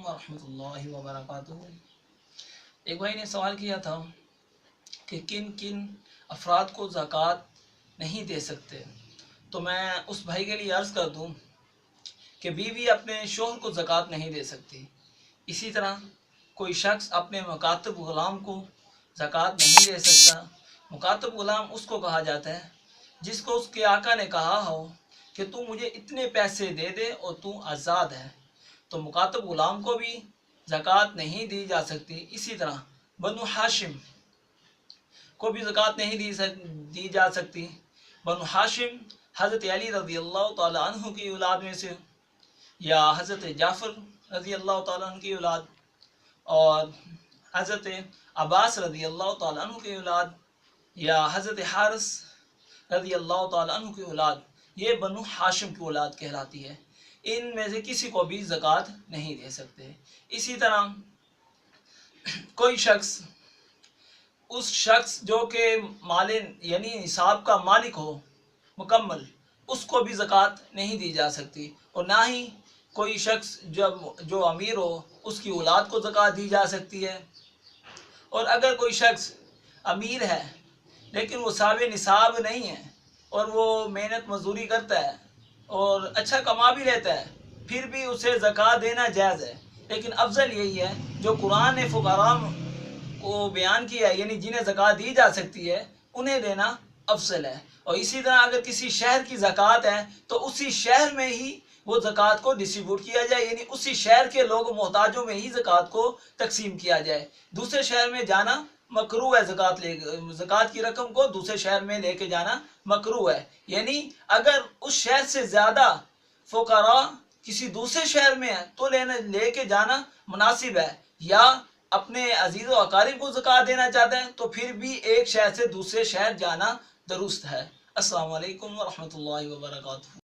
वरहमतुल्लाहि वबरकातुहू। एक भाई ने सवाल किया था कि किन किन अफराद को ज़कात नहीं दे सकते। तो मैं उस भाई के लिए अर्ज़ कर दूं कि बीवी अपने शोहर को ज़कात नहीं दे सकती। इसी तरह कोई शख्स अपने मुकातब ग़ुलाम को ज़कात नहीं दे सकता। मुकातब ग़ुलाम उसको कहा जाता है जिसको उसके आका ने कहा हो कि तू मुझे इतने पैसे दे दे और तू आज़ाद है। तो मुकातब ग़ुलाम को भी ज़कात नहीं दी जा सकती। इसी तरह बनु हाशिम को भी ज़कात नहीं दी जा सकती। बनु हाशिम हज़रत अली रज़ी अल्लाह तआला अन्हु की औलाद में से, या हज़रत जाफ़र रज़ी अल्लाह तआला अन्हु की औलाद, और हज़रत अब्बास रज़ी अल्लाह तआला अन्हु की औलाद, या हज़रत हारिस रज़ी अल्लाह तआला अन्हु की औलाद, ये बनु हाशिम की औलाद कहलाती है। इनमें से किसी को भी ज़कात नहीं दे सकते। इसी तरह कोई शख्स, उस शख्स जो कि मालिन यानी निसाब का मालिक हो मुकम्मल, उसको भी ज़कात नहीं दी जा सकती। और ना ही कोई शख्स जो अमीर हो उसकी औलाद को ज़कात दी जा सकती है। और अगर कोई शख्स अमीर है लेकिन वो साहिब निसाब नहीं है और वो मेहनत मजदूरी करता है और अच्छा कमा भी लेता है, फिर भी उसे ज़कात देना जायज़ है। लेकिन अफजल यही है जो कुरान ने फ़ुक़रा को बयान किया है, यानी जिन्हें ज़कात दी जा सकती है उन्हें देना अफजल है। और इसी तरह अगर किसी शहर की ज़कात है तो उसी शहर में ही वो ज़कात को डिस्ट्रीब्यूट किया जाए, यानी उसी शहर के लोग मोहताजों में ही ज़कात को तकसीम किया जाए। दूसरे शहर में जाना मकरूह है, ज़कात की रकम को दूसरे शहर में लेके जाना मकरूह है। यानी अगर उस शहर से ज़्यादा फ़ुक़रा किसी दूसरे शहर में है तो लेके जाना मुनासिब है। या अपने अजीज़ व अकारिब को ज़कात देना चाहते हैं तो फिर भी एक शहर से दूसरे शहर जाना दुरुस्त है। अस्सलामु अलैकुम व रहमतुल्लाहि व बरकातुहू।